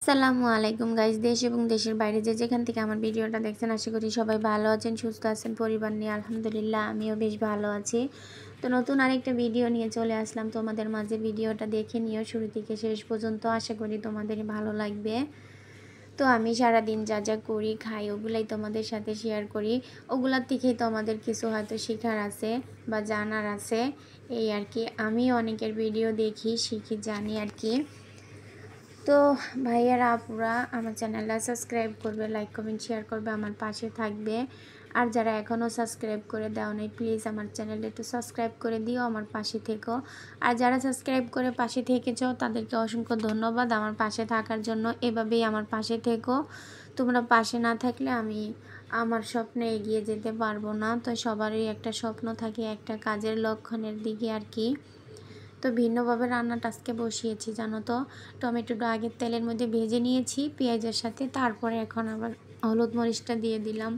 আসসালামু আলাইকুম গাইস, দেশ এবং দেশের বাইরে যে যেখান থেকে আমার ভিডিওটা দেখছেন আশা করি সবাই ভালো আছেন, সুস্থ আছেন। পরিবার নিয়ে আলহামদুলিল্লাহ আমিও বেশ ভালো আছি। তো নতুন আরেকটা ভিডিও নিয়ে চলে আসলাম তোমাদের মাঝে। ভিডিওটা দেখে নিও শুরু থেকে শেষ পর্যন্ত, আশা করি তোমাদের ভালো লাগবে। তো আমি সারাদিন যা যা করি খাই ওগুলাই তোমাদের সাথে শেয়ার করি। ওগুলার থেকেই তোমাদের কিছু হয়তো শেখার আছে বা জানার আছে, এই আর কি। আমি অনেকের ভিডিও দেখি, শিখি, জানি আর কি। তো ভাইয়ারা আপুরা আমার চ্যানেলটা সাবস্ক্রাইব করবে, লাইক কমেন্ট শেয়ার করবে, আমার পাশে থাকবে। আর যারা এখনও সাবস্ক্রাইব করে দাও নাই প্লিজ আমার চ্যানেলটা একটু সাবস্ক্রাইব করে দিও, আমার পাশে থেকো। আর যারা সাবস্ক্রাইব করে পাশে থেকেছ তাদেরকে অসংখ্য ধন্যবাদ আমার পাশে থাকার জন্য। এভাবেই আমার পাশে থেকো। তোমরা পাশে না থাকলে আমি আমার স্বপ্নে এগিয়ে যেতে পারবো না। তো সবারই একটা স্বপ্ন থাকে একটা কাজের লক্ষণের দিকে আর কি। তো ভিন্নভাবে রান্নাটা আজকে বসিয়েছি জানো তো। টমেটোটা আগে তেলের মধ্যে ভেজে নিয়েছি পেঁয়াজের সাথে, তারপরে এখন আবার হলুদ মরিচটা দিয়ে দিলাম।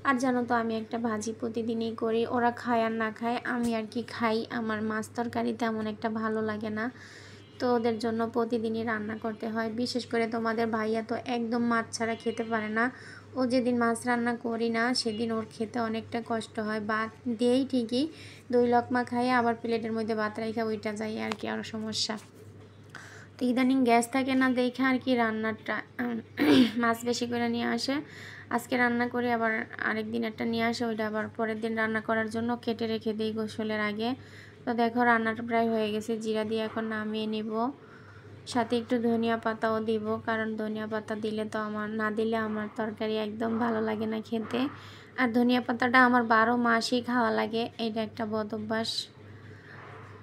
আর জানো তো আমি একটা ভাজি প্রতিদিনই করি, ওরা খায় আর না খায় আমি আর কি খাই। আমার মাছ তরকারি তেমন একটা ভালো লাগে না, তো ওদের জন্য প্রতিদিনই রান্না করতে হয়। বিশেষ করে তোমাদের ভাইয়া তো একদম মাছ ছাড়া খেতে পারে না। ও যেদিন মাছ রান্না করি না সেদিন ওর খেতে অনেকটা কষ্ট হয়। ভাত দিয়েই ঠিকই 2 লকমা খাইয়ে আবার প্লেটের মধ্যে ভাত রাইখা ওইটা যাই আর কি, আরও সমস্যা। তো ইদানিং গ্যাস থাকে না দেখে আর কি রান্নাটা মাছ বেশি করে নিয়ে আসে। আজকে রান্না করে আবার আরেক দিন একটা নিয়ে আসে, ওইটা আবার পরের দিন রান্না করার জন্য কেটে রেখে দিই গোসলের আগে। তো দেখো রান্নাটা প্রায় হয়ে গেছে, জিরা দিয়ে এখন নামিয়ে নিব। সাথে একটু ধনিয়া পাতাও দিব, কারণ ধনিয়া পাতা দিলে তো আমার, না দিলে আমার তরকারি একদম ভালো লাগে না খেতে। আর ধনিয়া পাতাটা আমার 12 মাসই খাওয়া লাগে, এটা একটা বদ অভ্যাস।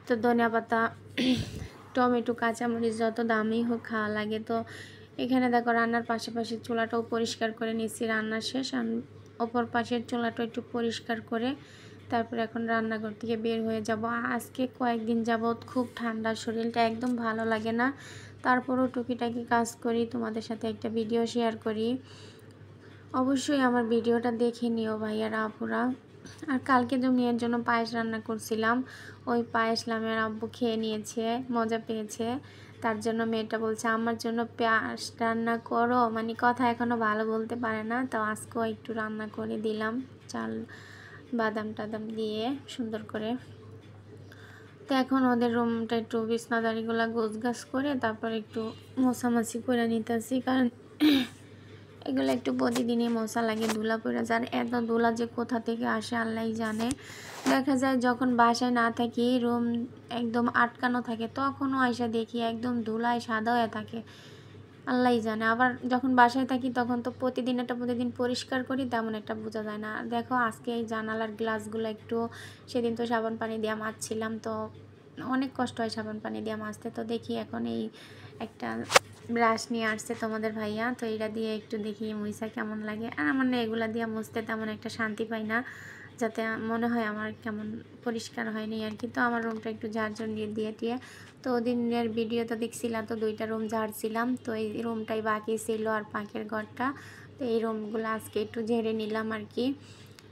তো ধনিয়া পাতা টমেটো কাঁচামরিচ যত দামি হোক খাওয়া লাগে। তো এখানে দেখো রান্নার পাশাপাশি চুলাটাও পরিষ্কার করে নিচ্ছি। রান্না শেষ, অপর পাশের চুলাটা একটু পরিষ্কার করে তারপর এখন রান্নাঘর থেকে বের হয়ে যাব। আজকে কয়েকদিন যাবৎ খুব ঠান্ডা, শরীরটা একদম ভালো লাগে না। তারপরও টুকিটাকি কাজ করি, তোমাদের সাথে একটা ভিডিও শেয়ার করি। অবশ্যই আমার ভিডিওটা দেখে নিও ভাইয়ারা আপুরা। আর কালকে যে মেয়ের জন্য পায়েস রান্না করছিলাম, ওই পায়েস লামের আব্বু খেয়ে নিয়েছে, মজা পেয়েছে। তার জন্য মেয়েটা বলছে আমার জন্য পায়েস রান্না করো, মানে কথা এখনও ভালো বলতে পারে না। তো আজকেও একটু রান্না করে দিলাম, চাল বাদাম টাদাম দিয়ে সুন্দর করে। তো এখন ওদের রুমটা একটু বিছনাদারিগুলো গোছগাছ করে তারপর একটু মোছামাছি করে নিতেছি, কারণ এগুলো একটু প্রতিদিনই মশা লাগে, ধুলা পড়ে যায়। এত ধুলা যে কোথা থেকে আসে আল্লাহই জানে। দেখা যায় যখন বাসায় না থাকি, রুম একদম আটকানো থাকে, তখনও আয়সা দেখি একদম ধুলায় সাদা হয়ে থাকে, আল্লাহই জানে। আবার যখন বাসায় থাকি তখন তো প্রতিদিন পরিষ্কার করি, তেমন একটা বোঝা যায় না। দেখো আজকে এই জানালার গ্লাসগুলো একটু, সেদিন তো সাবান পানি দিয়ে মাজছিলাম, তো অনেক কষ্ট হয় সাবান পানি দিয়ে মাজতে। তো দেখি এখন এই একটা ব্রাশ নিয়ে আসছে তোমাদের ভাইয়া, তো এটা দিয়ে একটু দেখি মুইসা কেমন লাগে। আর আমার না এগুলা দিয়ে মুছতে তেমন একটা শান্তি পাই না, যাতে মনে হয় আমার কেমন পরিষ্কার হয়নি আর কি। তো আমার রুমটা একটু ঝাড়ঝুড় দিয়ে টিয়ে, তো ওদিনের ভিডিও তো দেখছিলাম, তো 2টা রুম ঝাড়ছিলাম। তো এই রুমটাই বাকি ছিল আর পাখির ঘরটা, তো এই রুমগুলো আজকে একটু ঝেড়ে নিলাম আর কি।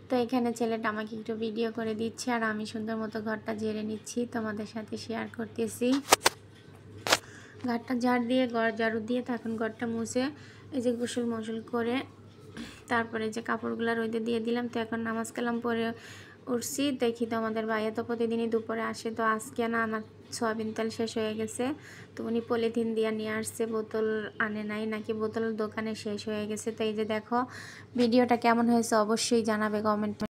তো এখানে ছেলেটা আমাকে একটু ভিডিও করে দিচ্ছে আর আমি সুন্দর মতো ঘরটা ঝেড়ে নিচ্ছি, তোমাদের সাথে শেয়ার করতেছি। ঘরটা ঝাড় দিয়ে, ঘর ঝাড়ু দিয়ে তখন ঘরটা মুছে এই যে গোসল মোসল করে তারপরে যে কাপড়গুলো রোদে দিয়ে দিলাম। তো এখন নামাজ কালাম পরে উঠছি, দেখি তো আমাদের ভাইয়া তো প্রতিদিনই দুপুরে আসে। তো আজকে না আমার সয়াবিন তেল শেষ হয়ে গেছে, তো উনি পলিথিন দিয়ে নিয়ে আসছে, বোতল আনে নাই, নাকি বোতল দোকানে শেষ হয়ে গেছে। তো এই যে দেখো ভিডিওটা কেমন হয়েছে অবশ্যই জানাবে কমেন্ট।